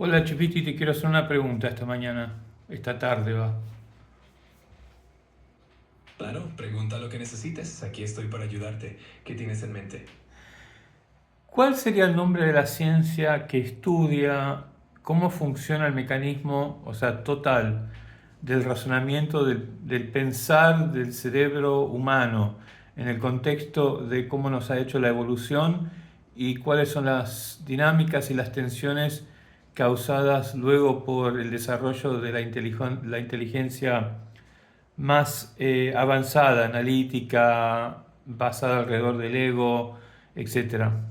Hola Chipiti, te quiero hacer una pregunta esta mañana, esta tarde va. Claro, pregunta lo que necesites. Aquí estoy para ayudarte. ¿Qué tienes en mente? ¿Cuál sería el nombre de la ciencia que estudia cómo funciona el mecanismo, o sea, total, del razonamiento, del pensar del cerebro humano en el contexto de cómo nos ha hecho la evolución y cuáles son las dinámicas y las tensiones causadas luego por el desarrollo de la inteligencia más avanzada, analítica, basada alrededor del ego, etcétera?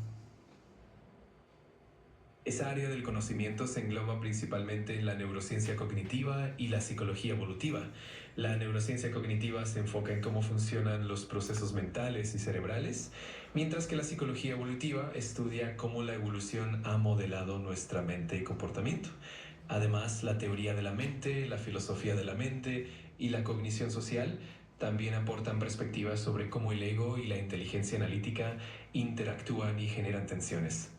Esa área del conocimiento se engloba principalmente en la neurociencia cognitiva y la psicología evolutiva. La neurociencia cognitiva se enfoca en cómo funcionan los procesos mentales y cerebrales, mientras que la psicología evolutiva estudia cómo la evolución ha modelado nuestra mente y comportamiento. Además, la teoría de la mente, la filosofía de la mente y la cognición social también aportan perspectivas sobre cómo el ego y la inteligencia analítica interactúan y generan tensiones.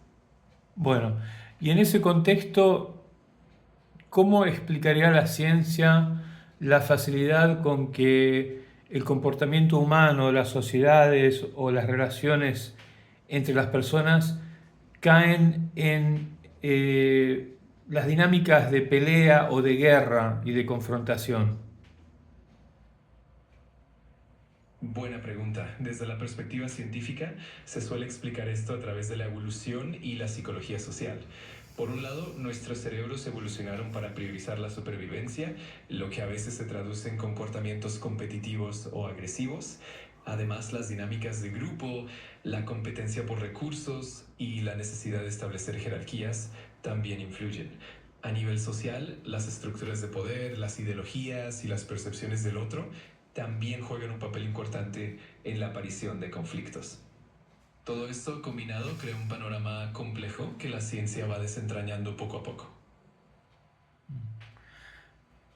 Bueno, y en ese contexto, ¿cómo explicaría la ciencia la facilidad con que el comportamiento humano, las sociedades o las relaciones entre las personas caen en las dinámicas de pelea o de guerra y de confrontación? Buena pregunta. Desde la perspectiva científica, se suele explicar esto a través de la evolución y la psicología social. Por un lado, nuestros cerebros evolucionaron para priorizar la supervivencia, lo que a veces se traduce en comportamientos competitivos o agresivos. Además, las dinámicas de grupo, la competencia por recursos y la necesidad de establecer jerarquías también influyen. A nivel social, las estructuras de poder, las ideologías y las percepciones del otro también juegan un papel importante en la aparición de conflictos. Todo esto combinado crea un panorama complejo que la ciencia va desentrañando poco a poco.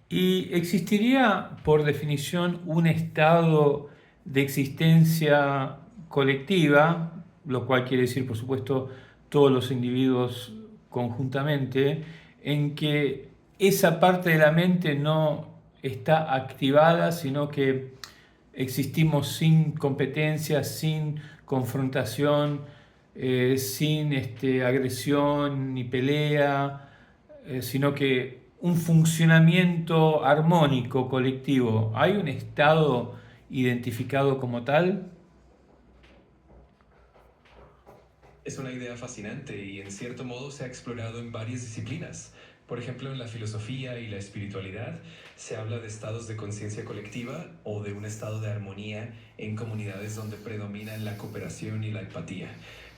¿Y existiría, por definición, un estado de existencia colectiva, lo cual quiere decir, por supuesto, todos los individuos conjuntamente, en que esa parte de la mente no está activada, sino que existimos sin competencia, sin confrontación, sin agresión ni pelea, sino que un funcionamiento armónico colectivo? ¿Hay un estado identificado como tal? Es una idea fascinante y en cierto modo se ha explorado en varias disciplinas. Por ejemplo, en la filosofía y la espiritualidad se habla de estados de conciencia colectiva o de un estado de armonía en comunidades donde predominan la cooperación y la empatía.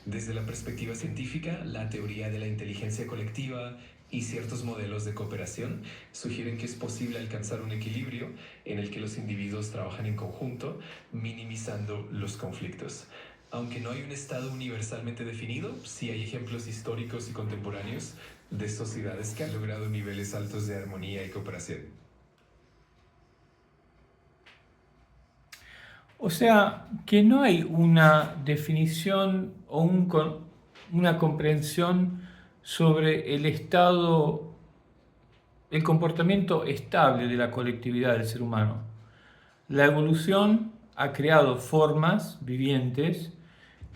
Desde la perspectiva científica, la teoría de la inteligencia colectiva y ciertos modelos de cooperación sugieren que es posible alcanzar un equilibrio en el que los individuos trabajan en conjunto, minimizando los conflictos. Aunque no hay un estado universalmente definido, sí hay ejemplos históricos y contemporáneos de sociedades que han logrado niveles altos de armonía y cooperación. O sea, que no hay una definición o una comprensión sobre el estado, el comportamiento estable de la colectividad del ser humano. La evolución ha creado formas vivientes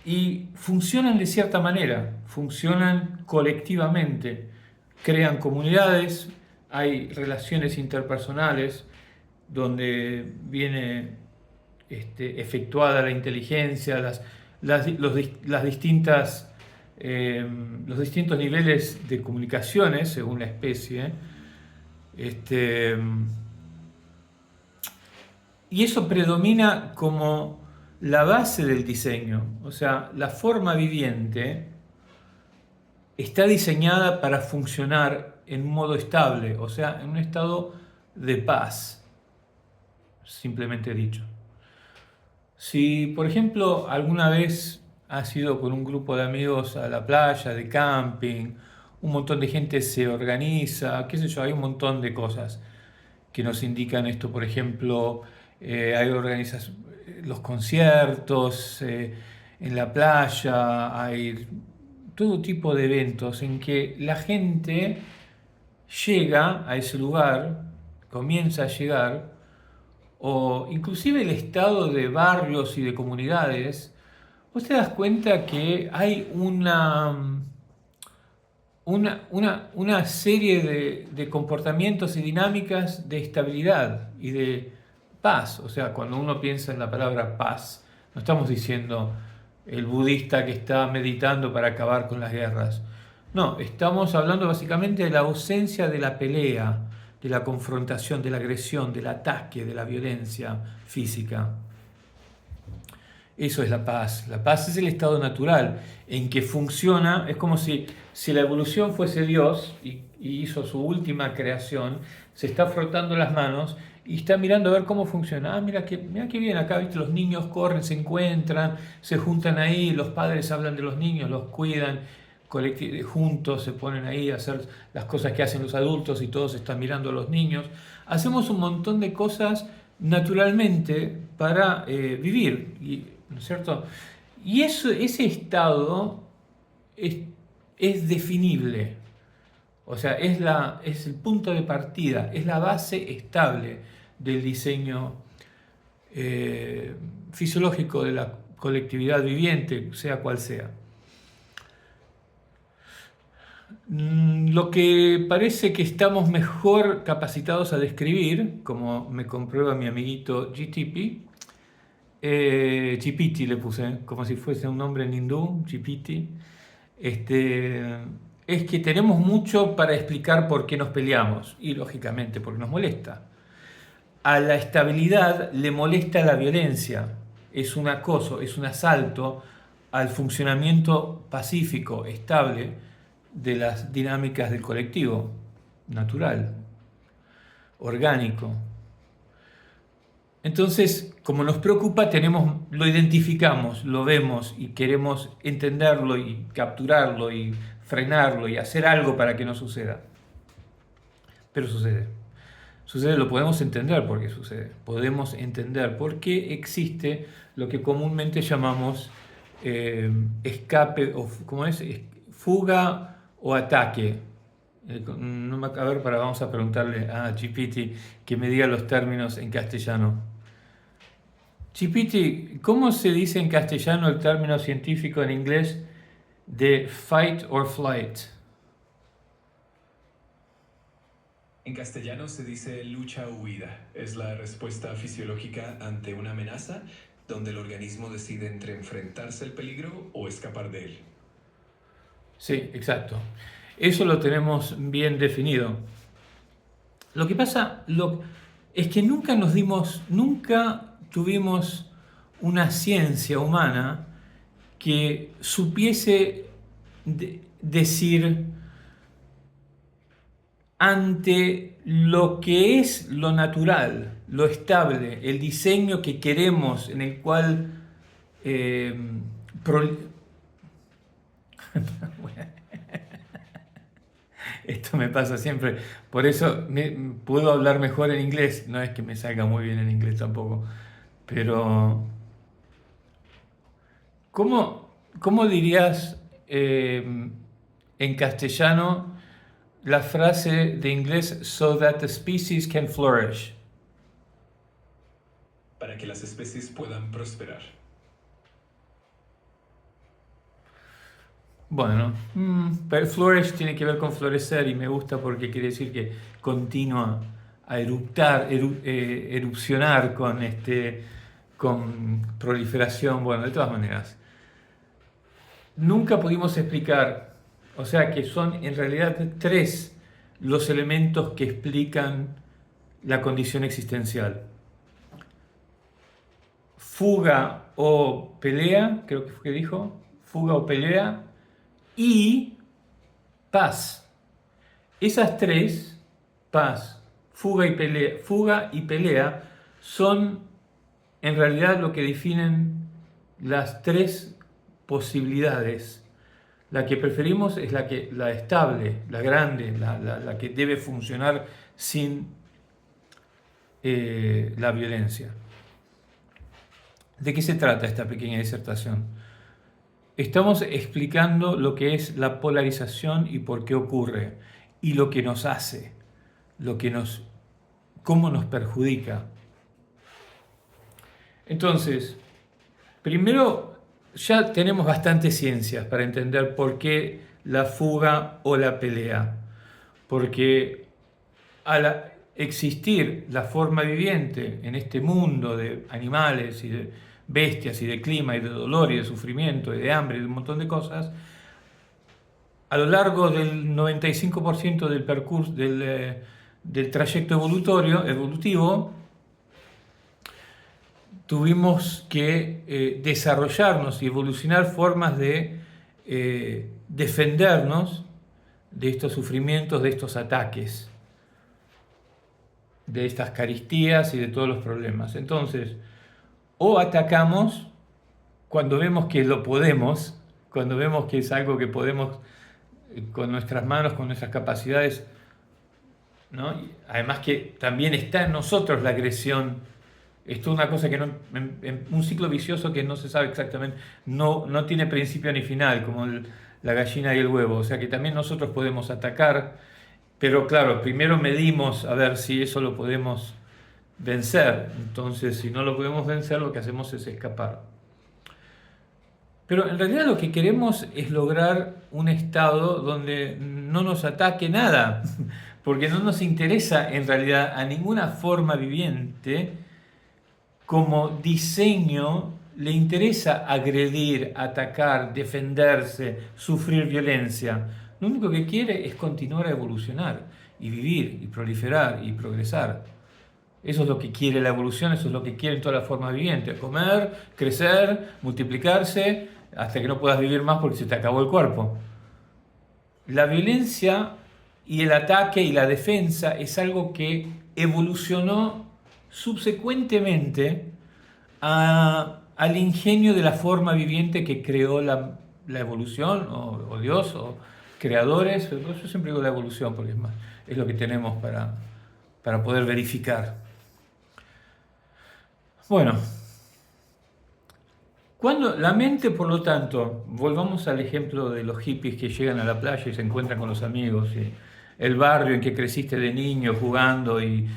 y funcionan de cierta manera, funcionan colectivamente, crean comunidades, hay relaciones interpersonales donde viene efectuada la inteligencia, las distintas, los distintos niveles de comunicaciones según la especie. Este, y eso predomina como la base del diseño. O sea, la forma viviente está diseñada para funcionar en un modo estable, o sea, en un estado de paz, simplemente dicho. Si, por ejemplo, alguna vez has ido con un grupo de amigos a la playa, de camping, un montón de gente se organiza, qué sé yo, hay un montón de cosas que nos indican esto. Por ejemplo, hay organizas los conciertos en la playa, hay todo tipo de eventos en que la gente llega a ese lugar, comienza a llegar, o inclusive el estado de barrios y de comunidades, vos te das cuenta que hay una serie de comportamientos y dinámicas de estabilidad y de paz. O sea, cuando uno piensa en la palabra paz, no estamos diciendo el budista que está meditando para acabar con las guerras. No, estamos hablando básicamente de la ausencia de la pelea, de la confrontación, de la agresión, del ataque, de la violencia física. Eso es la paz. La paz es el estado natural en que funciona, es como si la evolución fuese Dios y hizo su última creación, se está frotando las manos y está mirando a ver cómo funciona. Ah, mira qué bien, acá ¿viste? Los niños corren, se encuentran, se juntan ahí, los padres hablan de los niños, los cuidan, juntos se ponen ahí a hacer las cosas que hacen los adultos y todos están mirando a los niños. Hacemos un montón de cosas naturalmente para vivir, ¿no es cierto? Y ese estado es definible, o sea, es el punto de partida, es la base estable del diseño fisiológico de la colectividad viviente, sea cual sea. Lo que parece que estamos mejor capacitados a describir, como me comprueba mi amiguito Chipiti le puse, como si fuese un nombre en hindú, Chipiti, es que tenemos mucho para explicar por qué nos peleamos, y lógicamente porque nos molesta. A la estabilidad le molesta la violencia, es un acoso, es un asalto al funcionamiento pacífico, estable, de las dinámicas del colectivo, natural, orgánico. Entonces, como nos preocupa, lo identificamos, lo vemos y queremos entenderlo y capturarlo y frenarlo y hacer algo para que no suceda. Pero sucede. Sucede, lo podemos entender por qué sucede. Podemos entender por qué existe lo que comúnmente llamamos escape, o ¿cómo es? Fuga o ataque. A ver, vamos a preguntarle a Chipiti que me diga los términos en castellano. Chipiti, ¿cómo se dice en castellano el término científico en inglés de fight or flight? En castellano se dice lucha o huida. Es la respuesta fisiológica ante una amenaza donde el organismo decide entre enfrentarse al peligro o escapar de él. Sí, exacto. Eso lo tenemos bien definido. Lo que pasa es que nunca tuvimos una ciencia humana que supiese decir ante lo que es lo natural, lo estable, el diseño que queremos, en el cual esto me pasa siempre, por eso puedo hablar mejor en inglés, no es que me salga muy bien en inglés tampoco, pero ¿cómo dirías en castellano la frase de inglés so that the species can flourish? Para que las especies puedan prosperar. Bueno, pero flourish tiene que ver con florecer y me gusta porque quiere decir que continúa a erupcionar con proliferación. Bueno, de todas maneras, nunca pudimos explicar, o sea que son en realidad tres los elementos que explican la condición existencial. Fuga o pelea, creo que fue que dijo, fuga o pelea, y paz. Esas tres, paz, fuga y pelea, son en realidad lo que definen las tres posibilidades. La que preferimos es la estable, la grande, la que debe funcionar sin la violencia. ¿De qué se trata esta pequeña disertación? Estamos explicando lo que es la polarización y por qué ocurre. y lo que nos hace, cómo nos perjudica. Entonces, primero, ya tenemos bastantes ciencias para entender por qué la fuga o la pelea. Porque al existir la forma viviente en este mundo de animales y de bestias y de clima y de dolor y de sufrimiento y de hambre y de un montón de cosas, a lo largo del 95% del percurso del trayecto evolutivo, tuvimos que desarrollarnos y evolucionar formas de defendernos de estos sufrimientos, de estos ataques, de estas carestías y de todos los problemas. Entonces, o atacamos cuando vemos que lo podemos, cuando vemos que es algo que podemos con nuestras manos, con nuestras capacidades, ¿no? Además que también está en nosotros la agresión. Esto es una cosa que en un ciclo vicioso que no se sabe exactamente, no tiene principio ni final, como la gallina y el huevo. O sea que también nosotros podemos atacar, pero claro, primero medimos a ver si eso lo podemos vencer. Entonces, si no lo podemos vencer, lo que hacemos es escapar. Pero en realidad lo que queremos es lograr un estado donde no nos ataque nada, porque no nos interesa en realidad a ninguna forma viviente como diseño le interesa agredir, atacar, defenderse, sufrir violencia. Lo único que quiere es continuar a evolucionar y vivir y proliferar y progresar. Eso es lo que quiere la evolución, eso es lo que quieren todas las formas vivientes. Comer, crecer, multiplicarse, hasta que no puedas vivir más porque se te acabó el cuerpo. La violencia y el ataque y la defensa es algo que evolucionó subsecuentemente al ingenio de la forma viviente que creó la evolución, o Dios, o creadores. Yo siempre digo la evolución porque es lo que tenemos para poder verificar. Bueno, cuando la mente, por lo tanto, volvamos al ejemplo de los hippies que llegan a la playa y se encuentran con los amigos, y el barrio en que creciste de niño jugando y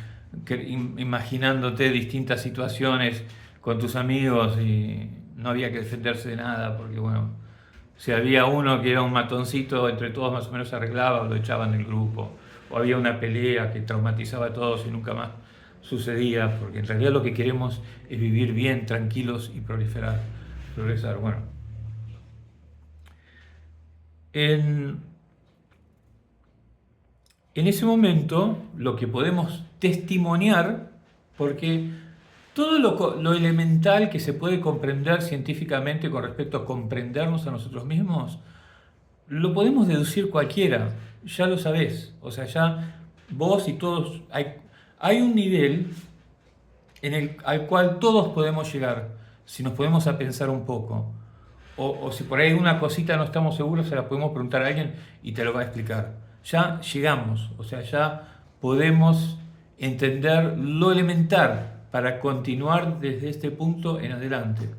imaginándote distintas situaciones con tus amigos y no había que defenderse de nada porque, bueno, si había uno que era un matoncito, entre todos más o menos se arreglaba o lo echaban del grupo, o había una pelea que traumatizaba a todos y nunca más sucedía, porque en realidad lo que queremos es vivir bien, tranquilos y progresar. Bueno, en ese momento lo que podemos testimoniar, porque todo lo elemental que se puede comprender científicamente con respecto a comprendernos a nosotros mismos, lo podemos deducir cualquiera, ya lo sabés. O sea, ya vos y todos, hay un nivel al cual todos podemos llegar, si nos podemos a pensar un poco. O si por ahí una cosita no estamos seguros, se la podemos preguntar a alguien y te lo va a explicar. Ya llegamos, o sea, ya podemos entender lo elemental para continuar desde este punto en adelante.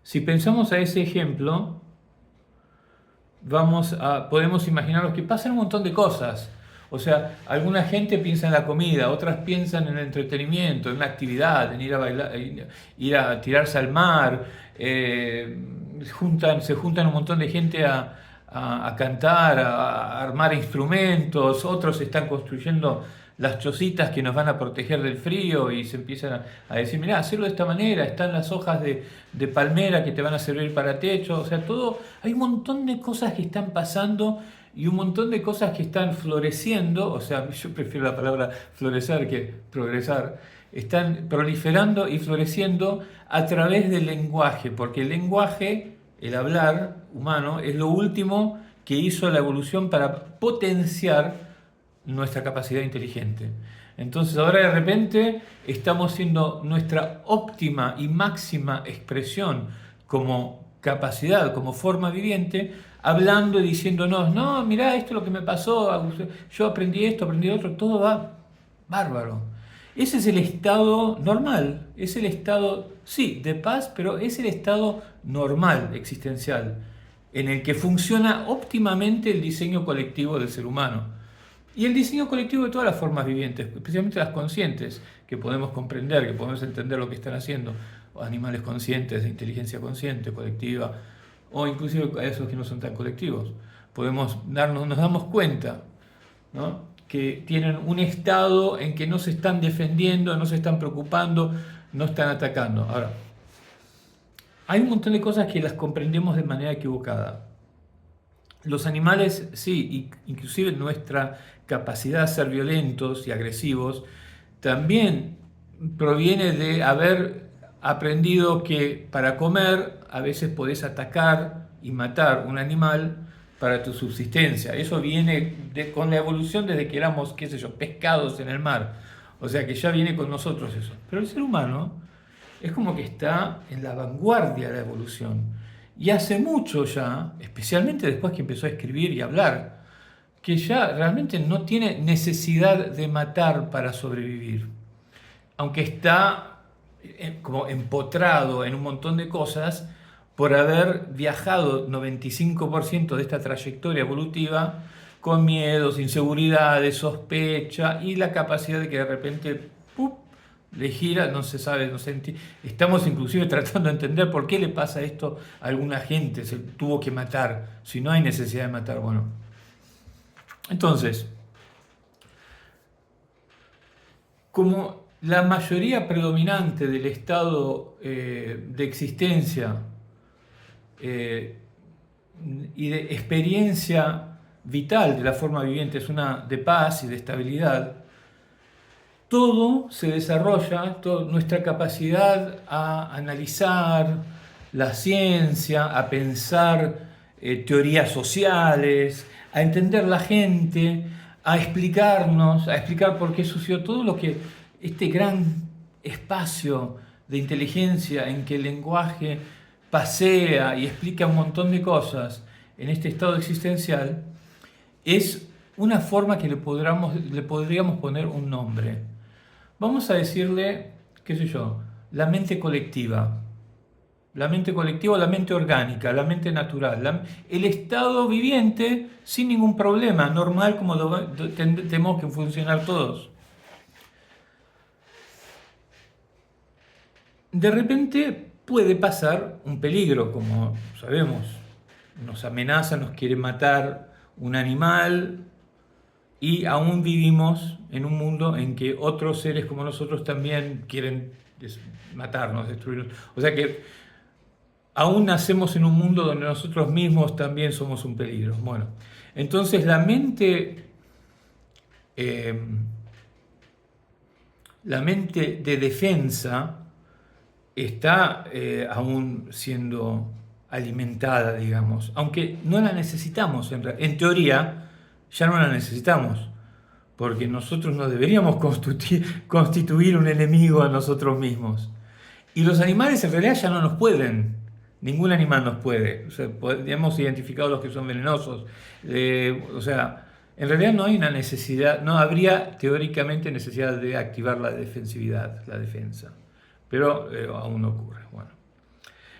Si pensamos a ese ejemplo, podemos imaginarnos que pasan un montón de cosas. O sea, alguna gente piensa en la comida, otras piensan en el entretenimiento, en una actividad, en ir a bailar, ir a tirarse al mar. Se juntan un montón de gente a cantar, a armar instrumentos. Otros están construyendo las chocitas que nos van a proteger del frío y se empiezan a decir, mirá, hacerlo de esta manera, están las hojas de palmera que te van a servir para techo. O sea, hay un montón de cosas que están pasando y un montón de cosas que están floreciendo. O sea, yo prefiero la palabra florecer que progresar. Están proliferando y floreciendo a través del lenguaje, porque el lenguaje, el hablar humano, es lo último que hizo la evolución para potenciar nuestra capacidad inteligente. Entonces ahora de repente estamos siendo nuestra óptima y máxima expresión como capacidad, como forma viviente, hablando y diciéndonos, no, mirá, esto es lo que me pasó, yo aprendí esto, aprendí otro, todo va bárbaro. Ese es el estado normal, es el estado, sí, de paz, pero es el estado normal existencial. en el que funciona óptimamente el diseño colectivo del ser humano. Y el diseño colectivo de todas las formas vivientes, especialmente las conscientes, que podemos comprender, que podemos entender lo que están haciendo, o animales conscientes, de inteligencia consciente, colectiva, o inclusive a esos que no son tan colectivos. Nos damos cuenta, ¿no?, que tienen un estado en que no se están defendiendo, no se están preocupando, no están atacando. Ahora, hay un montón de cosas que las comprendemos de manera equivocada. Los animales, sí, inclusive nuestra capacidad de ser violentos y agresivos, también proviene de haber aprendido que para comer a veces podés atacar y matar un animal para tu subsistencia. Eso viene con la evolución desde que éramos, qué sé yo, pescados en el mar. O sea que ya viene con nosotros eso. Pero el ser humano es como que está en la vanguardia de la evolución. Y hace mucho ya, especialmente después que empezó a escribir y hablar, que ya realmente no tiene necesidad de matar para sobrevivir. Aunque está como empotrado en un montón de cosas por haber viajado 95% de esta trayectoria evolutiva con miedos, inseguridades, sospecha y la capacidad de que de repente ¡pup!, le gira, no se sabe, no se estamos inclusive tratando de entender por qué le pasa esto a alguna gente, se tuvo que matar, si no hay necesidad de matar. Bueno, entonces, como la mayoría predominante del estado de existencia y de experiencia vital de la forma viviente es una de paz y de estabilidad, todo se desarrolla, nuestra capacidad a analizar la ciencia, a pensar teorías sociales, a entender la gente, a explicar por qué sucedió todo lo que este gran espacio de inteligencia en que el lenguaje pasea y explica un montón de cosas en este estado existencial, es una forma que le podríamos poner un nombre. Vamos a decirle, qué sé yo, la mente colectiva. La mente colectiva, la mente orgánica, la mente natural, el estado viviente sin ningún problema, normal como tenemos que funcionar todos. De repente puede pasar un peligro, como sabemos, nos amenaza, nos quiere matar un animal y aún vivimos en un mundo en que otros seres como nosotros también quieren matarnos, destruirnos. O sea que aún nacemos en un mundo donde nosotros mismos también somos un peligro. Bueno, entonces la mente de defensa está aún siendo alimentada, digamos, aunque no la necesitamos. En teoría ya no la necesitamos, porque nosotros no deberíamos constituir un enemigo a nosotros mismos. Y los animales en realidad ya no nos pueden. Ningún animal nos puede. O sea, hemos identificado los que son venenosos. O sea, en realidad no hay una necesidad, no habría teóricamente necesidad de activar la defensividad, la defensa. Pero aún no ocurre. Bueno.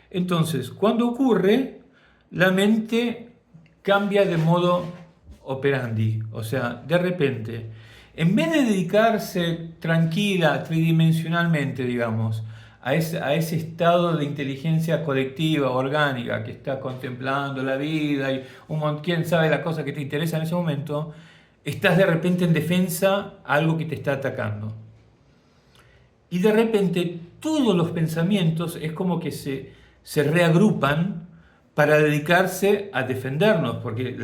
Entonces, cuando ocurre, la mente cambia de modo operandi. O sea, de repente, en vez de dedicarse tranquila, tridimensionalmente, digamos, a ese estado de inteligencia colectiva, orgánica, que está contemplando la vida y quién sabe la cosa que te interesa en ese momento, estás de repente en defensa a algo que te está atacando. Y de repente todos los pensamientos es como que se reagrupan para dedicarse a defendernos, porque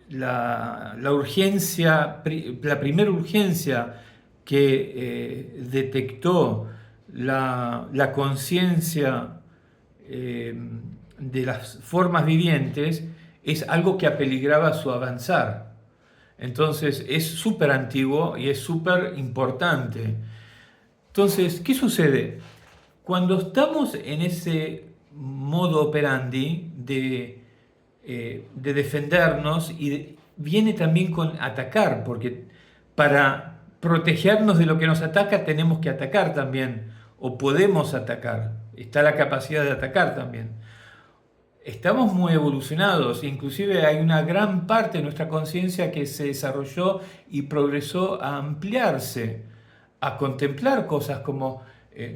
la urgencia, la primera urgencia que detectó la conciencia de las formas vivientes es algo que apeligraba su avanzar. Entonces es súper antiguo y es súper importante. Entonces, ¿qué sucede? Cuando estamos en ese modo operandi de defendernos, y viene también con atacar, porque para protegernos de lo que nos ataca tenemos que atacar también, o podemos atacar, está la capacidad de atacar también. estamos muy evolucionados, inclusive hay una gran parte de nuestra conciencia que se desarrolló y progresó a ampliarse, a contemplar cosas como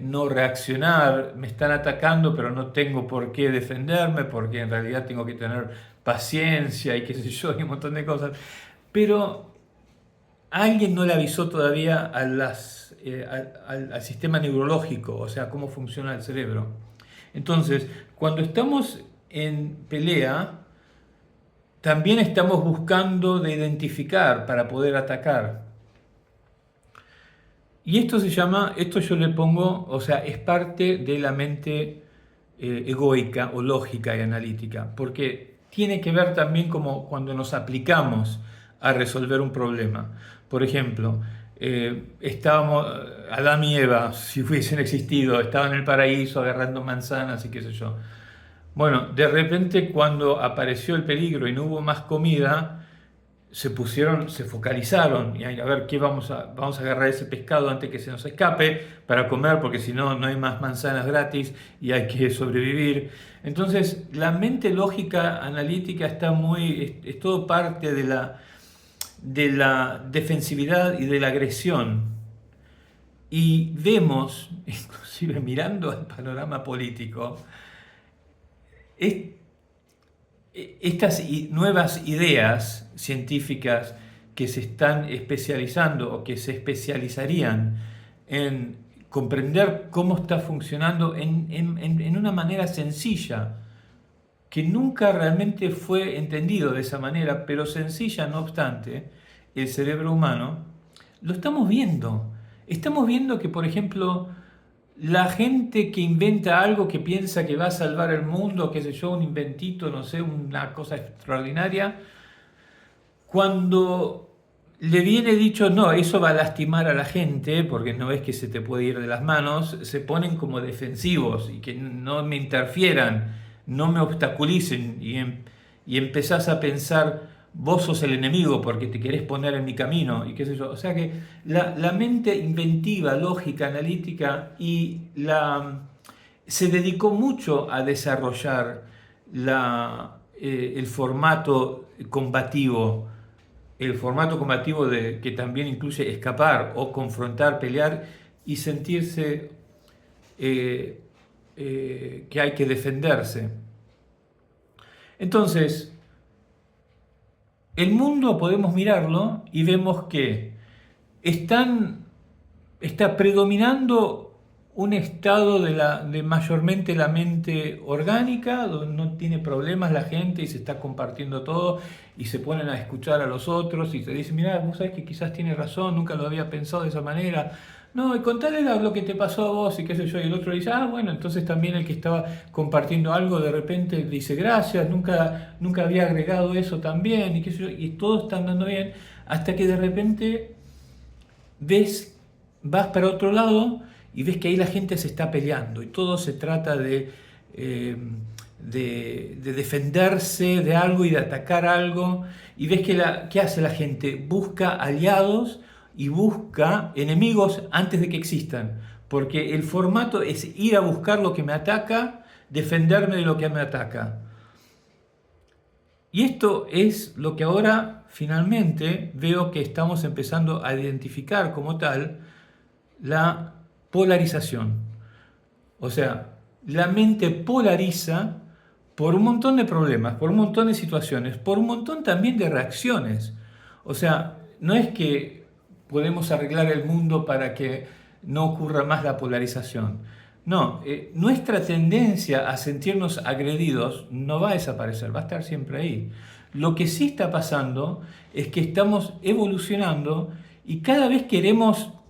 no reaccionar, me están atacando pero no tengo por qué defenderme porque en realidad tengo que tener paciencia y qué sé yo, y un montón de cosas. Pero alguien no le avisó todavía a al sistema neurológico, o sea, cómo funciona el cerebro. Entonces, cuando estamos en pelea, también estamos buscando de identificar para poder atacar. Y esto se llama, esto yo le pongo, o sea, es parte de la mente egoica o lógica y analítica, porque tiene que ver también como cuando nos aplicamos a resolver un problema. Por ejemplo, estábamos, Adán y Eva, si hubiesen existido, estaban en el paraíso agarrando manzanas y qué sé yo. Bueno, de repente cuando apareció el peligro y no hubo más comida, se focalizaron y a ver qué vamos a agarrar ese pescado antes que se nos escape para comer, porque si no, no hay más manzanas gratis y hay que sobrevivir. Entonces, la mente lógica analítica está es todo parte de la defensividad y de la agresión. Y vemos, inclusive mirando al panorama político, es estas nuevas ideas científicas que se están especializando o que se especializarían en comprender cómo está funcionando en una manera sencilla, que nunca realmente fue entendido de esa manera, pero sencilla no obstante, el cerebro humano, lo estamos viendo. Estamos viendo que, por ejemplo, la gente que inventa algo que piensa que va a salvar el mundo, qué sé yo, un inventito, no sé, una cosa extraordinaria, cuando le viene dicho, no, eso va a lastimar a la gente, porque no ves que se te puede ir de las manos, se ponen como defensivos y que no me interfieran, no me obstaculicen y empezás a pensar, vos sos el enemigo porque te querés poner en mi camino y qué sé yo. O sea que la mente inventiva, lógica, analítica se dedicó mucho a desarrollar el formato combativo, que también incluye escapar o confrontar, pelear y sentirse que hay que defenderse. Entonces, el mundo podemos mirarlo y vemos que está predominando un estado de mayormente la mente orgánica, donde no tiene problemas la gente y se está compartiendo todo y se ponen a escuchar a los otros y te dicen, mira, vos sabés que quizás tienes razón, nunca lo había pensado de esa manera. No, y contale lo que te pasó a vos y qué sé yo. Y el otro dice, ah, bueno, entonces también el que estaba compartiendo algo de repente dice, gracias, nunca había agregado eso también y qué sé yo. Y todos están dando bien hasta que de repente vas para otro lado y ves que ahí la gente se está peleando y todo se trata de defenderse de algo y de atacar algo. Y ves que ¿qué hace la gente? Busca aliados y busca enemigos antes de que existan, porque el formato es ir a buscar lo que me ataca, defenderme de lo que me ataca. Y esto es lo que ahora finalmente veo que estamos empezando a identificar como tal, la polarización. O sea, la mente polariza por un montón de problemas, por un montón de situaciones, por un montón también de reacciones. O sea, no es que podemos arreglar el mundo para que no ocurra más la polarización. No, nuestra tendencia a sentirnos agredidos no va a desaparecer, va a estar siempre ahí. Lo que sí está pasando es que estamos evolucionando y cada vez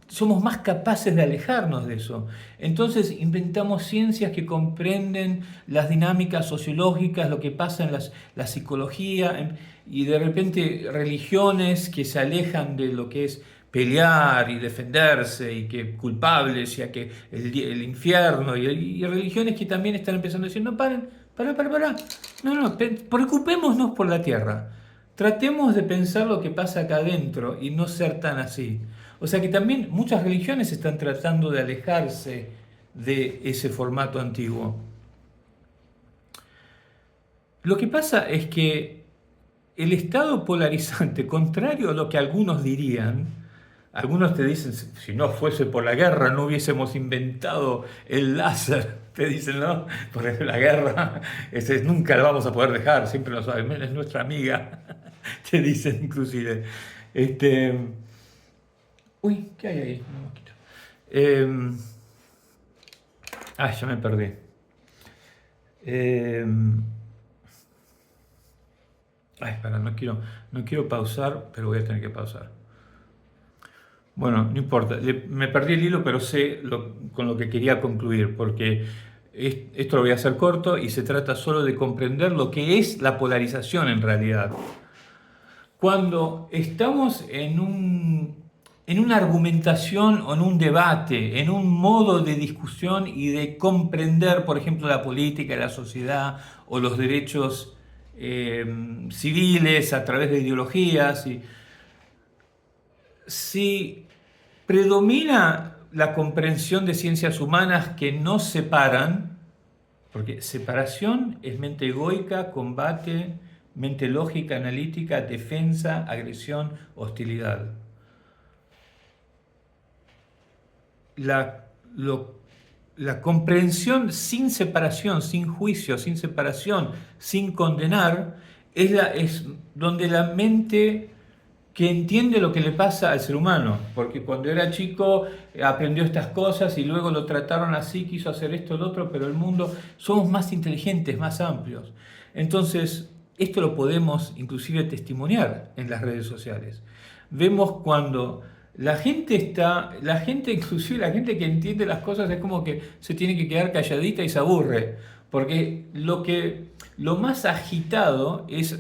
somos más capaces de alejarnos de eso. Entonces inventamos ciencias que comprenden las dinámicas sociológicas, lo que pasa en la psicología, y de repente religiones que se alejan de lo que es pelear y defenderse y que culpables y que el infierno y religiones que también están empezando a decir, no, paren, pará. No, preocupémonos por la tierra. Tratemos de pensar lo que pasa acá adentro y no ser tan así. O sea que también muchas religiones están tratando de alejarse de ese formato antiguo. Lo que pasa es que el estado polarizante, contrario a lo que algunos dirían, algunos te dicen, si no fuese por la guerra no hubiésemos inventado el láser, te dicen, ¿no? Por la guerra nunca la vamos a poder dejar, siempre lo saben, es nuestra amiga, te dicen inclusive. Este, uy, ¿qué hay ahí? Un mosquito. Ya me perdí. Espera, no quiero pausar, pero voy a tener que pausar. Bueno, no importa, me perdí el hilo, pero sé con lo que quería concluir, porque esto lo voy a hacer corto y se trata solo de comprender lo que es la polarización en realidad. Cuando estamos en una argumentación o en un debate, en un modo de discusión y de comprender, por ejemplo, la política, la sociedad o los derechos civiles a través de ideologías, si predomina la comprensión de ciencias humanas que no separan, porque separación es mente egoica, combate, mente lógica, analítica, defensa, agresión, hostilidad. La comprensión sin separación, sin juicio, sin separación, sin condenar, es donde la mente que entiende lo que le pasa al ser humano, porque cuando era chico aprendió estas cosas y luego lo trataron así, quiso hacer esto, lo otro, pero el mundo, somos más inteligentes, más amplios. Entonces, esto lo podemos inclusive testimoniar en las redes sociales. Vemos cuando inclusive la gente que entiende las cosas es como que se tiene que quedar calladita y se aburre, porque lo más agitado es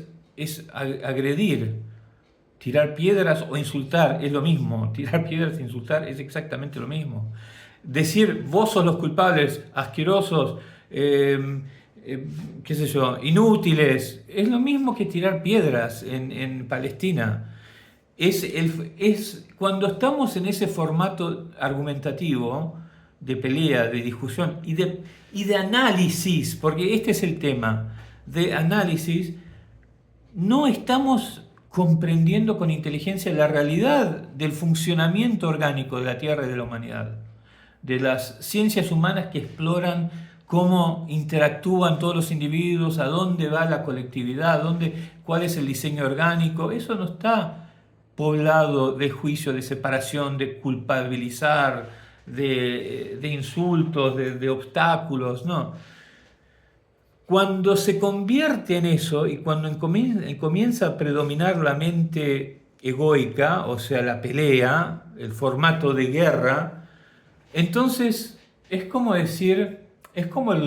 agredir. Tirar piedras o insultar es lo mismo. Tirar piedras e insultar es exactamente lo mismo. Decir vos sos los culpables, asquerosos, qué sé yo, inútiles, es lo mismo que tirar piedras en Palestina. Es cuando estamos en ese formato argumentativo de pelea, de discusión y de análisis, porque este es el tema, de análisis, no estamos comprendiendo con inteligencia la realidad del funcionamiento orgánico de la Tierra y de la humanidad, de las ciencias humanas que exploran cómo interactúan todos los individuos, a dónde va la colectividad, cuál es el diseño orgánico. Eso no está poblado de juicio, de separación, de culpabilizar, de insultos, de obstáculos, no. Cuando se convierte en eso y cuando comienza a predominar la mente egoica, o sea, la pelea, el formato de guerra, entonces es como el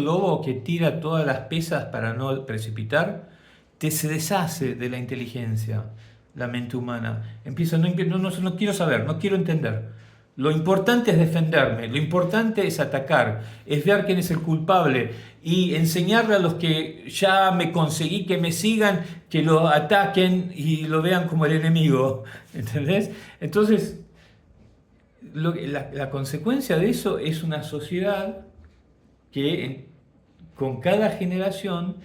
lobo que tira todas las pesas para no precipitar, se deshace de la inteligencia, la mente humana. Empieza, no quiero saber, no quiero entender. Lo importante es defenderme, lo importante es atacar, es ver quién es el culpable y enseñarle a los que ya me conseguí que me sigan, que lo ataquen y lo vean como el enemigo, ¿entendés? Entonces, la consecuencia de eso es una sociedad que con cada generación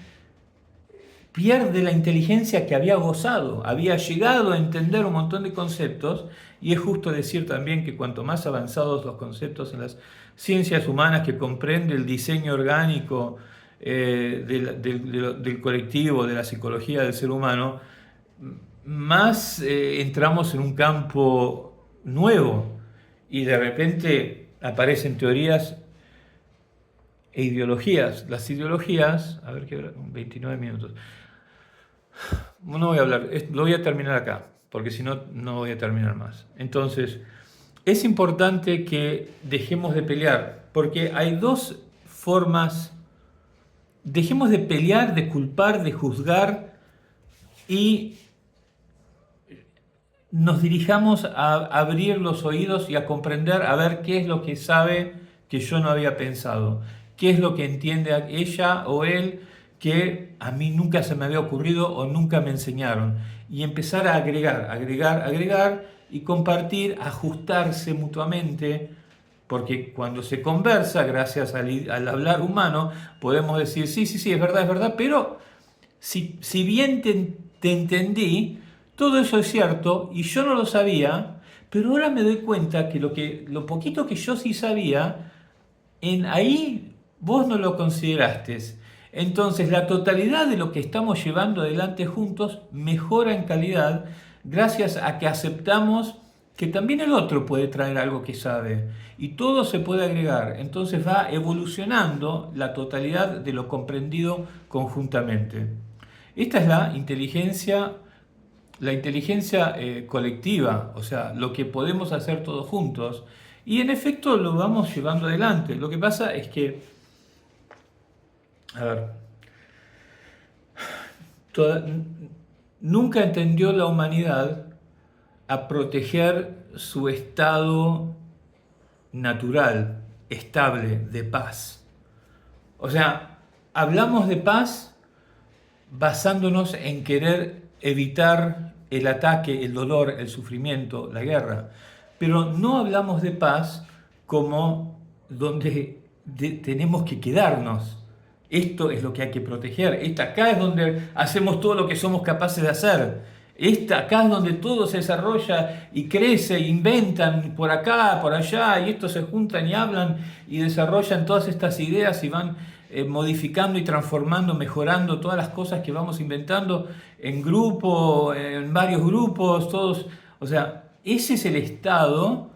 pierde la inteligencia que había gozado, había llegado a entender un montón de conceptos, y es justo decir también que cuanto más avanzados los conceptos en las ciencias humanas que comprende el diseño orgánico del colectivo, de la psicología del ser humano, más entramos en un campo nuevo y de repente aparecen teorías e ideologías. Las ideologías, a ver qué 29 minutos. No voy a hablar, lo voy a terminar acá, porque si no, no voy a terminar más. Entonces, es importante que dejemos de pelear, porque hay dos formas. Dejemos de pelear, de culpar, de juzgar y nos dirijamos a abrir los oídos y a comprender, a ver qué es lo que sabe que yo no había pensado, qué es lo que entiende ella o él que a mí nunca se me había ocurrido o nunca me enseñaron, y empezar a agregar y compartir, ajustarse mutuamente, porque cuando se conversa, gracias al hablar humano, podemos decir, sí, es verdad, pero si bien te entendí, todo eso es cierto y yo no lo sabía, pero ahora me doy cuenta que lo poquito que yo sí sabía, ahí vos no lo consideraste. Entonces la totalidad de lo que estamos llevando adelante juntos mejora en calidad gracias a que aceptamos que también el otro puede traer algo que sabe y todo se puede agregar. Entonces va evolucionando la totalidad de lo comprendido conjuntamente. Esta es la inteligencia colectiva, o sea, lo que podemos hacer todos juntos. Y en efecto lo vamos llevando adelante. Lo que pasa es que, a ver, toda- nunca entendió la humanidad a proteger su estado natural, estable, de paz. O sea, hablamos de paz basándonos en querer evitar el ataque, el dolor, el sufrimiento, la guerra. Pero no hablamos de paz como donde tenemos que quedarnos. Esto es lo que hay que proteger. Acá es donde hacemos todo lo que somos capaces de hacer. Acá es donde todo se desarrolla y crece, inventan por acá, por allá, y estos se juntan y hablan y desarrollan todas estas ideas y van modificando y transformando, mejorando todas las cosas que vamos inventando en grupo, en varios grupos, todos. O sea, ese es el estado,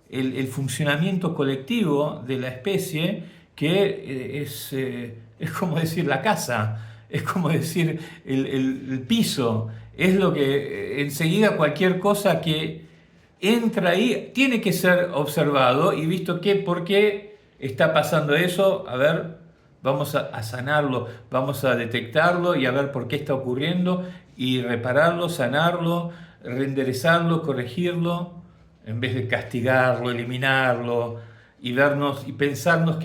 el funcionamiento colectivo de la especie que es como decir la casa, es como decir el piso, es lo que enseguida cualquier cosa que entra ahí tiene que ser observado y visto por qué está pasando eso, a ver, vamos a sanarlo, vamos a detectarlo y a ver por qué está ocurriendo y repararlo, sanarlo, reenderezarlo, corregirlo, en vez de castigarlo, eliminarlo y vernos y pensarnos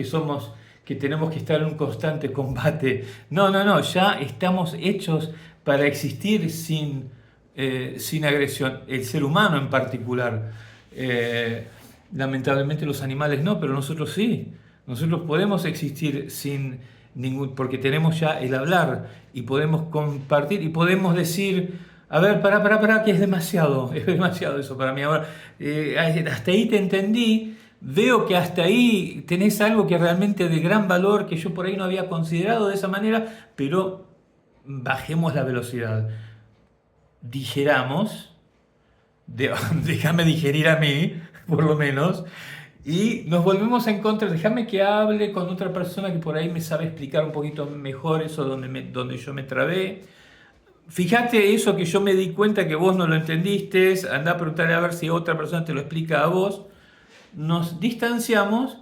que tenemos que estar en un constante combate. No, no, no, ya estamos hechos para existir sin agresión. El ser humano en particular. Lamentablemente los animales no, pero nosotros sí. Nosotros podemos existir sin porque tenemos ya el hablar y podemos compartir y podemos decir, a ver, pará, que es demasiado eso para mí. Ahora, hasta ahí te entendí, veo que hasta ahí tenés algo que realmente de gran valor que yo por ahí no había considerado de esa manera, pero bajemos la velocidad, digeramos, déjame digerir a mí, por lo menos, y nos volvemos a encontrar, déjame que hable con otra persona que por ahí me sabe explicar un poquito mejor eso donde yo me trabé. Fíjate eso que yo me di cuenta que vos no lo entendiste, anda a preguntarle a ver si otra persona te lo explica a vos. Nos distanciamos,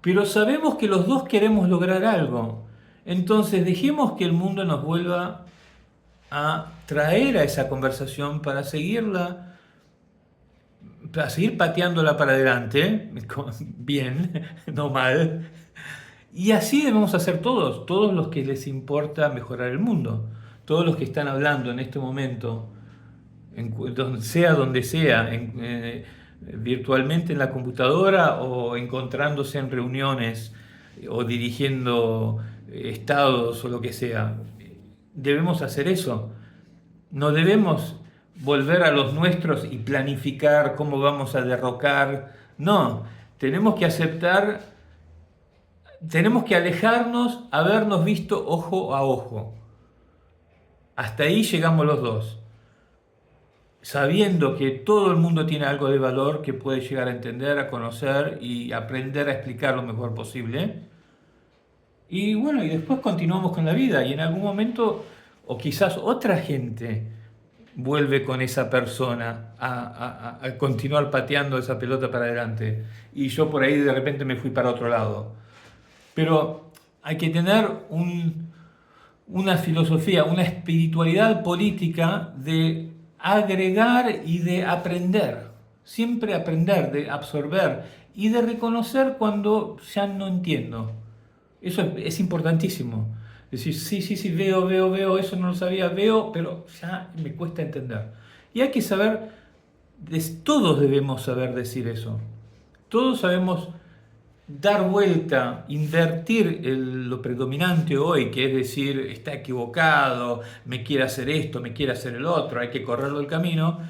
pero sabemos que los dos queremos lograr algo. Entonces dejemos que el mundo nos vuelva a traer a esa conversación para seguir pateándola para adelante, bien, no mal. Y así debemos hacer todos los que les importa mejorar el mundo, todos los que están hablando en este momento, donde sea, virtualmente en la computadora o encontrándose en reuniones o dirigiendo estados o lo que sea. Debemos hacer eso. No debemos volver a los nuestros y planificar cómo vamos a derrocar. No, tenemos que aceptar, tenemos que alejarnos, habernos visto ojo a ojo. Hasta ahí llegamos los dos, sabiendo que todo el mundo tiene algo de valor que puede llegar a entender, a conocer y aprender a explicar lo mejor posible. Y bueno, y después continuamos con la vida y en algún momento, o quizás otra gente vuelve con esa persona a continuar pateando esa pelota para adelante. Y yo por ahí de repente me fui para otro lado. Pero hay que tener una filosofía, una espiritualidad política de agregar y de aprender. Siempre aprender, de absorber y de reconocer cuando ya no entiendo. Eso es importantísimo. Decir, sí, veo, eso no lo sabía, veo, pero ya me cuesta entender. Y hay que saber, todos debemos saber decir eso. Todos sabemos dar vuelta, invertir lo predominante hoy, que es decir, está equivocado, me quiere hacer esto, me quiere hacer el otro, hay que correrlo el camino,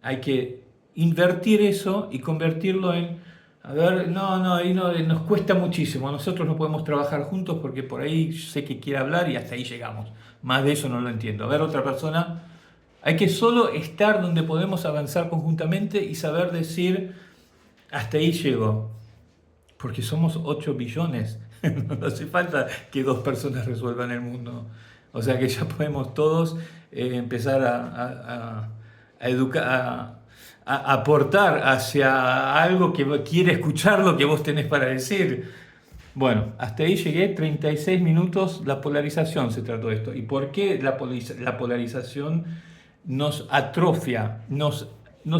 hay que invertir eso y convertirlo en, a ver, ahí no, nos cuesta muchísimo, nosotros no podemos trabajar juntos porque por ahí sé que quiere hablar y hasta ahí llegamos, más de eso no lo entiendo. A ver, otra persona, hay que solo estar donde podemos avanzar conjuntamente y saber decir, hasta ahí llego. Porque somos 8 billones. No hace falta que 2 personas resuelvan el mundo. O sea que ya podemos todos empezar a educar, a aportar hacia algo que quiere escuchar lo que vos tenés para decir. Bueno, hasta ahí llegué, 36 minutos, la polarización se trató de esto. ¿Y por qué la polarización nos atrofia? Nos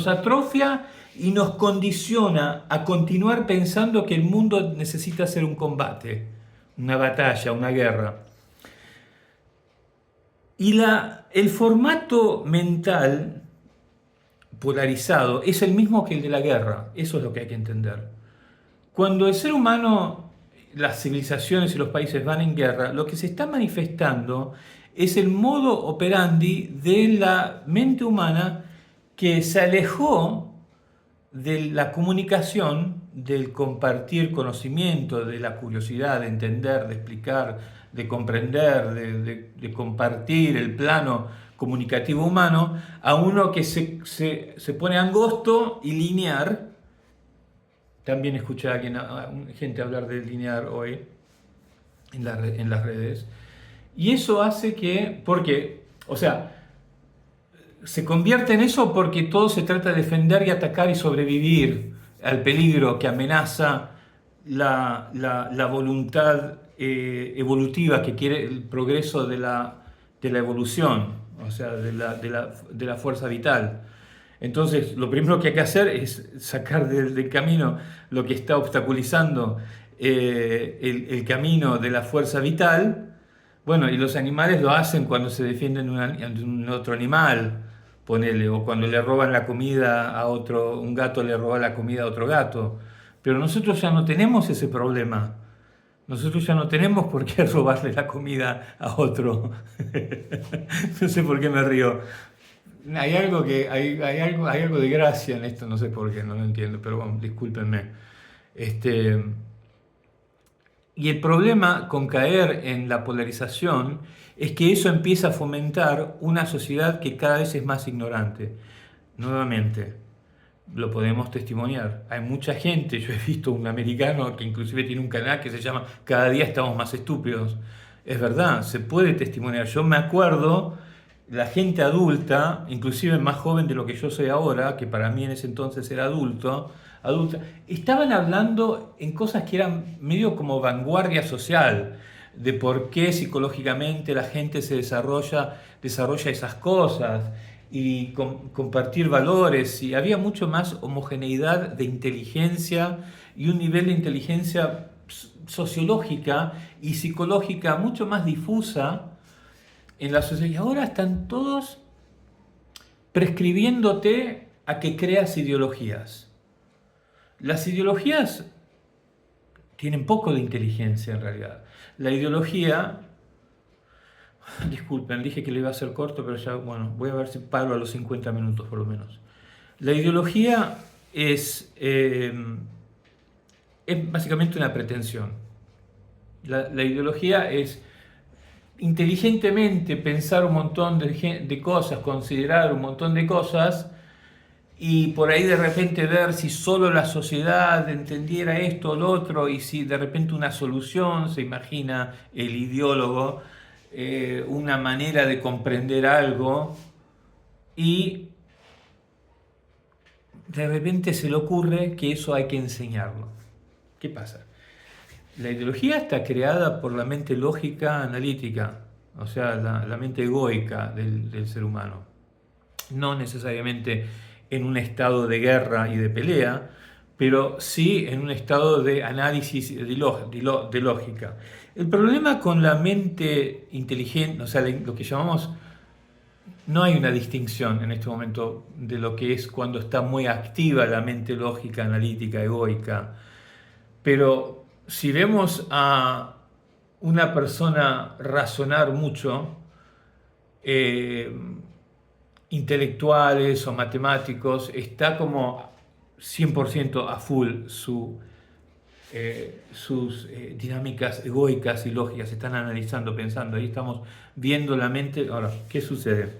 atrofia y nos condiciona a continuar pensando que el mundo necesita ser un combate, una batalla, una guerra. Y el formato mental polarizado es el mismo que el de la guerra, eso es lo que hay que entender. Cuando el ser humano, las civilizaciones y los países van en guerra, lo que se está manifestando es el modo operandi de la mente humana que se alejó de la comunicación, del compartir conocimiento, de la curiosidad, de entender, de explicar, de comprender, de compartir el plano comunicativo humano, a uno que se pone angosto y lineal. También escuché a gente hablar de lineal hoy en las redes. Y eso hace que, porque, o sea, se convierte en eso porque todo se trata de defender y atacar y sobrevivir al peligro que amenaza la voluntad evolutiva que quiere el progreso de la evolución, o sea, de la fuerza vital. Entonces, lo primero que hay que hacer es sacar del camino lo que está obstaculizando el camino de la fuerza vital. Bueno, y los animales lo hacen cuando se defienden de un otro animal, ponele, o cuando le roban la comida a otro, un gato le roba la comida a otro gato. Pero nosotros ya no tenemos ese problema. Nosotros ya no tenemos por qué robarle la comida a otro. No sé por qué me río. Hay algo de gracia en esto, no sé por qué, no lo entiendo, pero bueno, discúlpenme. Y el problema con caer en la polarización es que eso empieza a fomentar una sociedad que cada vez es más ignorante. Nuevamente, lo podemos testimoniar. Hay mucha gente, yo he visto un americano que inclusive tiene un canal que se llama Cada día estamos más estúpidos. Es verdad, se puede testimoniar. Yo me acuerdo, la gente adulta, inclusive más joven de lo que yo soy ahora, que para mí en ese entonces era adulta, estaban hablando en cosas que eran medio como vanguardia social, de por qué psicológicamente la gente se desarrolla esas cosas y compartir valores, y había mucho más homogeneidad de inteligencia y un nivel de inteligencia sociológica y psicológica mucho más difusa en la sociedad. Y ahora están todos prescribiéndote a que creas ideologías. Las ideologías tienen poco de inteligencia en realidad. La ideología, disculpen, dije que le iba a hacer corto, pero ya, bueno, voy a ver si paro a los 50 minutos por lo menos. La ideología es básicamente una pretensión. La ideología es inteligentemente pensar un montón de cosas, considerar un montón de cosas, y por ahí de repente ver si solo la sociedad entendiera esto o lo otro, y si de repente una solución, se imagina el ideólogo, una manera de comprender algo, y de repente se le ocurre que eso hay que enseñarlo. ¿Qué pasa? La ideología está creada por la mente lógica analítica, o sea, la mente egoica del ser humano. No necesariamente en un estado de guerra y de pelea, pero sí en un estado de análisis de lógica. El problema con la mente inteligente, o sea, lo que llamamos, no hay una distinción en este momento de lo que es cuando está muy activa la mente lógica, analítica, egoica, Pero si vemos a una persona razonar mucho, eh, intelectuales o matemáticos, está como 100% a full sus dinámicas egoicas y lógicas, están analizando, pensando, ahí estamos viendo la mente. Ahora, ¿qué sucede?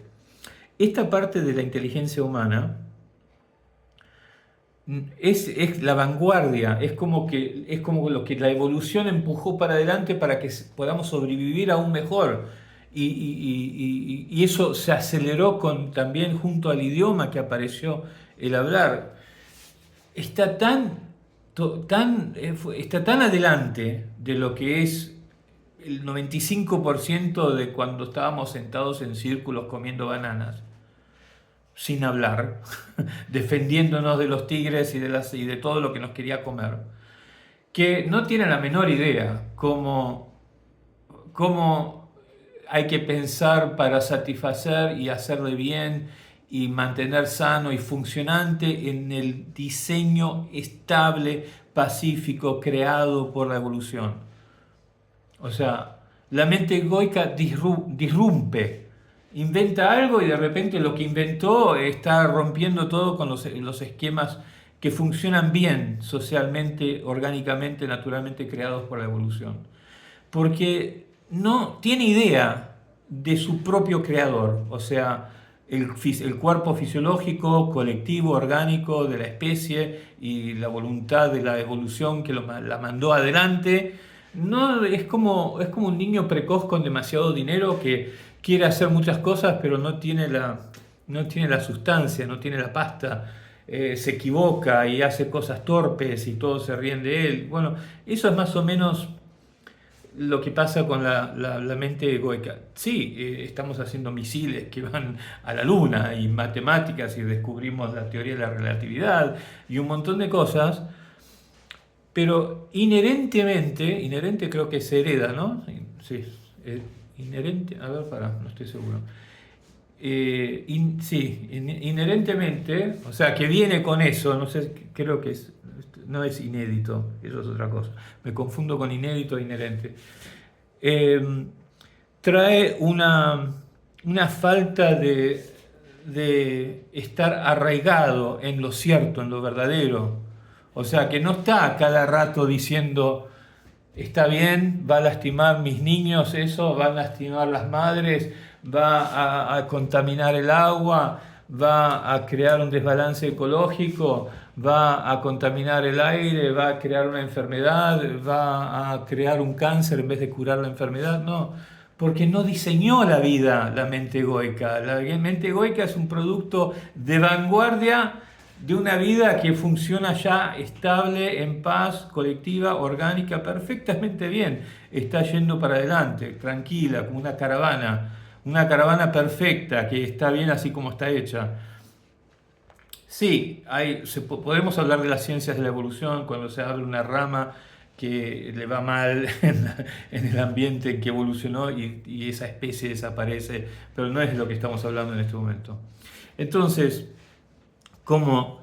Esta parte de la inteligencia humana es la vanguardia, es como lo que la evolución empujó para adelante para que podamos sobrevivir aún mejor. Y eso se aceleró también junto al idioma que apareció el hablar. Está está tan adelante de lo que es el 95% de cuando estábamos sentados en círculos comiendo bananas, sin hablar, defendiéndonos de los tigres y de todo lo que nos quería comer, que no tienen la menor idea cómo hay que pensar para satisfacer y hacerle bien y mantener sano y funcionante en el diseño estable, pacífico, creado por la evolución. O sea, la mente egoica disrumpe, inventa algo y de repente lo que inventó está rompiendo todo con los esquemas que funcionan bien socialmente, orgánicamente, naturalmente creados por la evolución. Porque no tiene idea de su propio creador, o sea, el cuerpo fisiológico, colectivo, orgánico de la especie y la voluntad de la evolución que la mandó adelante. No, es como un niño precoz con demasiado dinero que quiere hacer muchas cosas, pero no tiene la sustancia, no tiene la pasta. Se equivoca y hace cosas torpes y todos se ríen de él. Bueno, eso es más o menos lo que pasa con la mente egoica. Sí, estamos haciendo misiles que van a la luna y matemáticas y descubrimos la teoría de la relatividad y un montón de cosas, pero inherente creo que se hereda, ¿no? Sí, inherente, a ver, no estoy seguro. Sí, inherentemente, o sea, que viene con eso, no sé, creo que no es inédito, eso es otra cosa. Me confundo con inédito e inherente. Trae una falta de estar arraigado en lo cierto, en lo verdadero. O sea, que no está a cada rato diciendo, está bien, va a lastimar mis niños, eso, va a lastimar las madres, va a contaminar el agua, va a crear un desbalance ecológico, va a contaminar el aire, va a crear una enfermedad, va a crear un cáncer en vez de curar la enfermedad. No, porque no diseñó la vida la mente egoica. La mente egoica es un producto de vanguardia de una vida que funciona ya estable, en paz, colectiva, orgánica, perfectamente bien. Está yendo para adelante, tranquila, como una caravana perfecta, que está bien así como está hecha. Sí, podemos hablar de las ciencias de la evolución cuando se abre una rama que le va mal en el ambiente en que evolucionó y esa especie desaparece, pero no es lo que estamos hablando en este momento. Entonces, como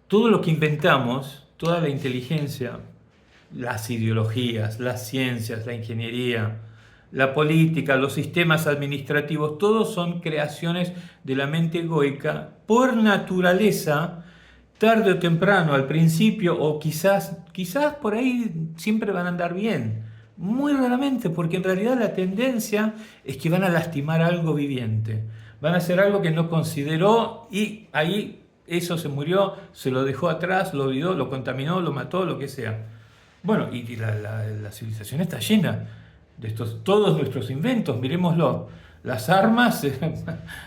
todo lo que inventamos, toda la inteligencia, las ideologías, las ciencias, la ingeniería, la política, los sistemas administrativos, todos son creaciones de la mente egoica por naturaleza, tarde o temprano, al principio, o quizás por ahí siempre van a andar bien. Muy raramente, porque en realidad la tendencia es que van a lastimar algo viviente. Van a hacer algo que no consideró y ahí eso se murió, se lo dejó atrás, lo olvidó, lo contaminó, lo mató, lo que sea. Bueno, y la civilización está llena de todos nuestros inventos, miremoslo. Las armas,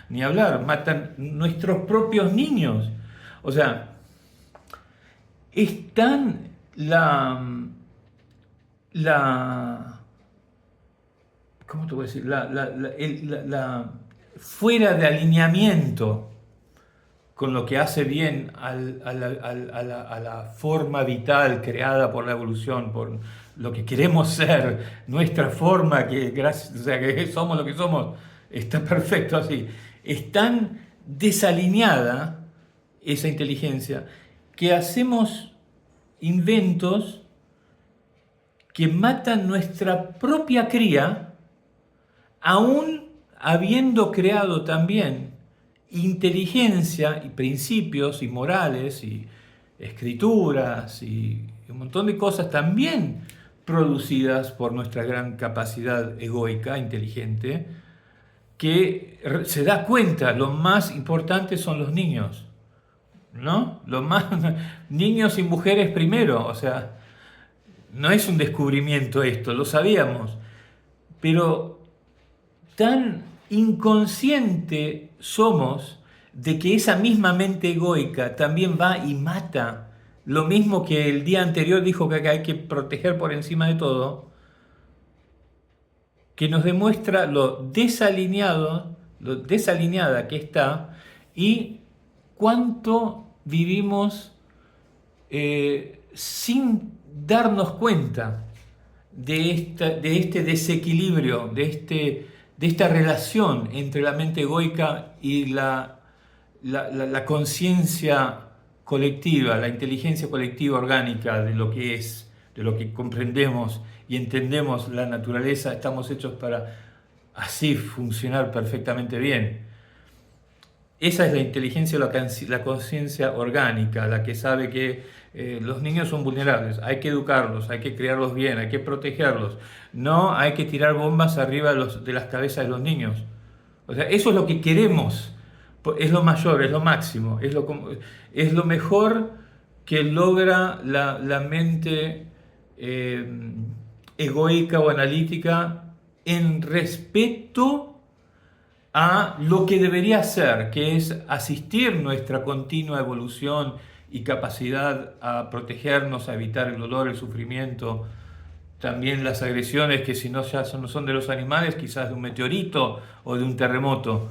ni hablar, matan nuestros propios niños. O sea, es tan ¿cómo te voy a decir? Fuera de alineamiento con lo que hace bien a la forma vital creada por la evolución, por lo que queremos ser, nuestra forma, o sea, que somos lo que somos, está perfecto así. Es tan desalineada esa inteligencia que hacemos inventos que matan nuestra propia cría, aún habiendo creado también inteligencia y principios y morales y escrituras y un montón de cosas también producidas por nuestra gran capacidad egoica, inteligente, que se da cuenta, lo más importante son los niños, ¿no? Niños y mujeres primero, o sea, no es un descubrimiento esto, lo sabíamos, pero tan inconsciente somos de que esa misma mente egoica también va y mata lo mismo que el día anterior dijo que hay que proteger por encima de todo, que nos demuestra lo desalineada que está y cuánto vivimos sin darnos cuenta de este desequilibrio, de esta relación entre la mente egoica y la conciencia colectiva, la inteligencia colectiva orgánica de lo que es, de lo que comprendemos y entendemos la naturaleza. Estamos hechos para así funcionar perfectamente bien. Esa es la inteligencia, la conciencia orgánica, la que sabe que los niños son vulnerables, hay que educarlos, hay que criarlos bien, hay que protegerlos. No hay que tirar bombas arriba de las cabezas de los niños. O sea, eso es lo que queremos, es lo mayor, es lo máximo, es lo mejor que logra la mente egoica o analítica en respeto a lo que debería ser, que es asistir nuestra continua evolución y capacidad a protegernos, a evitar el dolor, el sufrimiento, también las agresiones que si no ya no son de los animales, quizás de un meteorito o de un terremoto.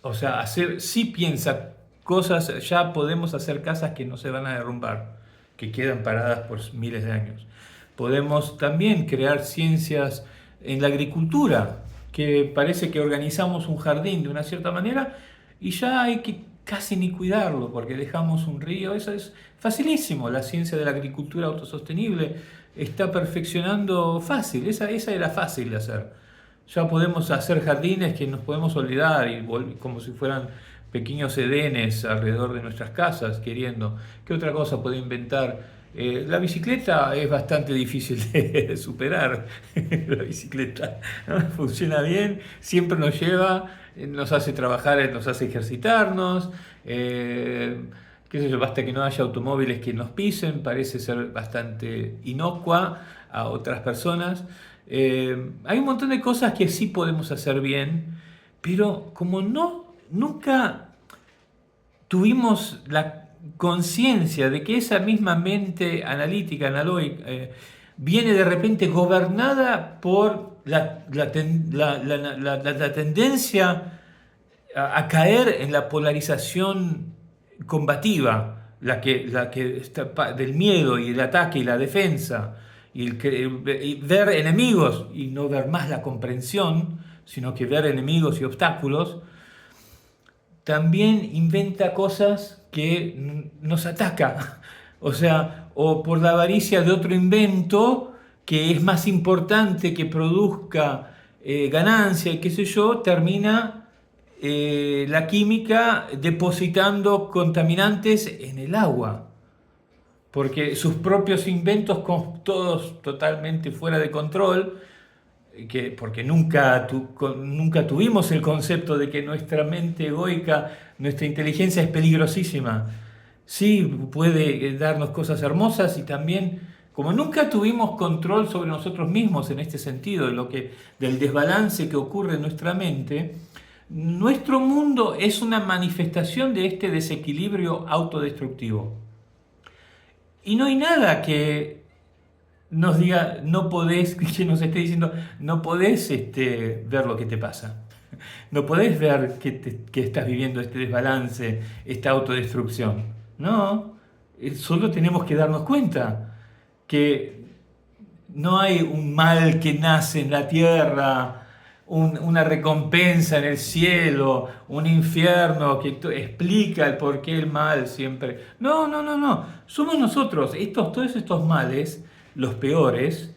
O sea, si piensa cosas, ya podemos hacer casas que no se van a derrumbar, que quedan paradas por miles de años. Podemos también crear ciencias en la agricultura, que parece que organizamos un jardín de una cierta manera y ya hay que casi ni cuidarlo porque dejamos un río. Eso es facilísimo. La ciencia de la agricultura autosostenible está perfeccionando fácil. Esa era fácil de hacer. Ya podemos hacer jardines que nos podemos olvidar y como si fueran pequeños edenes alrededor de nuestras casas, queriendo. ¿Qué otra cosa puede inventar? La bicicleta es bastante difícil de superar. La bicicleta, ¿no? Funciona bien, siempre nos lleva, nos hace trabajar, nos hace ejercitarnos. Qué sé yo, basta que no haya automóviles que nos pisen, parece ser bastante inocua a otras personas. Hay un montón de cosas que sí podemos hacer bien, pero como nunca tuvimos la conciencia de que esa misma mente analítica, analógica, viene de repente gobernada por la tendencia a caer en la polarización combativa, la que está del miedo y el ataque y la defensa, y ver enemigos y no ver más la comprensión, sino que ver enemigos y obstáculos, también inventa cosas que nos ataca. O sea, o por la avaricia de otro invento que es más importante, que produzca ganancia y qué sé yo, termina la química depositando contaminantes en el agua. Porque sus propios inventos, todos totalmente fuera de control, porque nunca tuvimos el concepto de que nuestra mente egoica, nuestra inteligencia es peligrosísima. Sí, puede darnos cosas hermosas y también, como nunca tuvimos control sobre nosotros mismos en este sentido, del desbalance que ocurre en nuestra mente, nuestro mundo es una manifestación de este desequilibrio autodestructivo. Y no hay nada que nos diga, no podés, que nos esté diciendo, no podés ver lo que te pasa. No podés ver que estás viviendo este desbalance, esta autodestrucción. No, solo tenemos que darnos cuenta que no hay un mal que nace en la tierra, una recompensa en el cielo, un infierno que explica el porqué el mal siempre. No. Somos nosotros. Todos estos males los peores,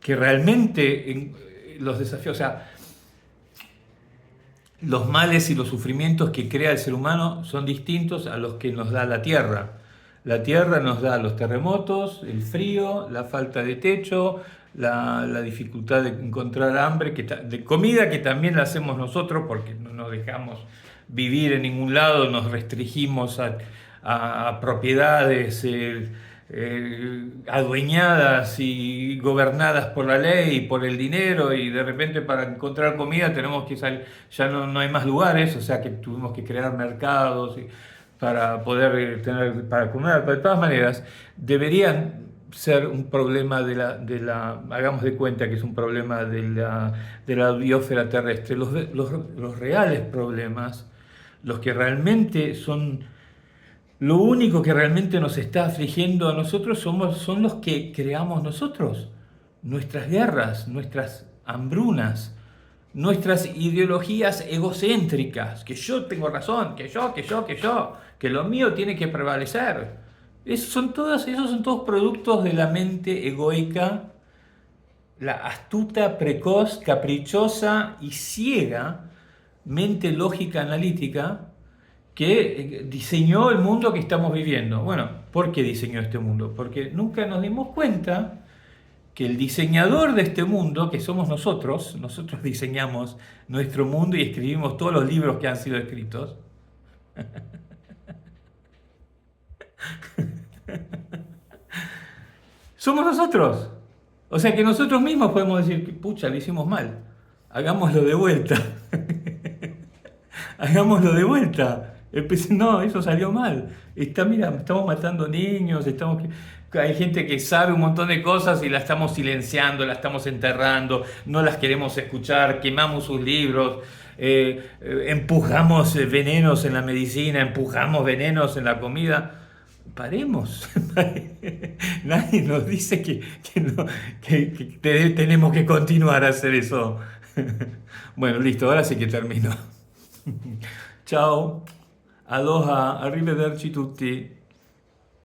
que realmente los desafíos, o sea, los males y los sufrimientos que crea el ser humano son distintos a los que nos da la tierra. La tierra nos da los terremotos, el frío, la falta de techo, la dificultad de encontrar hambre, de comida que también la hacemos nosotros porque no nos dejamos vivir en ningún lado, nos restringimos a propiedades adueñadas y gobernadas por la ley y por el dinero, y de repente para encontrar comida tenemos que salir, ya no hay más lugares, o sea que tuvimos que crear mercados para poder para comer. Pero de todas maneras, deberían ser un problema hagamos de cuenta que es un problema de la biosfera terrestre. Los reales problemas, los que realmente son, lo único que realmente nos está afligiendo a nosotros son los que creamos nosotros. Nuestras guerras, nuestras hambrunas, nuestras ideologías egocéntricas, que yo tengo razón, que lo mío tiene que prevalecer. Esos son todos productos de la mente egoica, la astuta, precoz, caprichosa y ciega mente lógica analítica que diseñó el mundo que estamos viviendo. Bueno, ¿por qué diseñó este mundo? Porque nunca nos dimos cuenta que el diseñador de este mundo, que somos nosotros diseñamos nuestro mundo y escribimos todos los libros que han sido escritos. Somos nosotros. O sea que nosotros mismos podemos decir, pucha, lo hicimos mal. Hagámoslo de vuelta. Hagámoslo de vuelta. No, eso salió mal. Mira, estamos matando niños, hay gente que sabe un montón de cosas y la estamos silenciando, la estamos enterrando, no las queremos escuchar, quemamos sus libros, empujamos venenos en la medicina, empujamos venenos en la comida. Paremos. Nadie nos dice que tenemos que continuar a hacer eso. Bueno, listo, ahora sí que termino. Ciao, aloha, arrivederci tutti.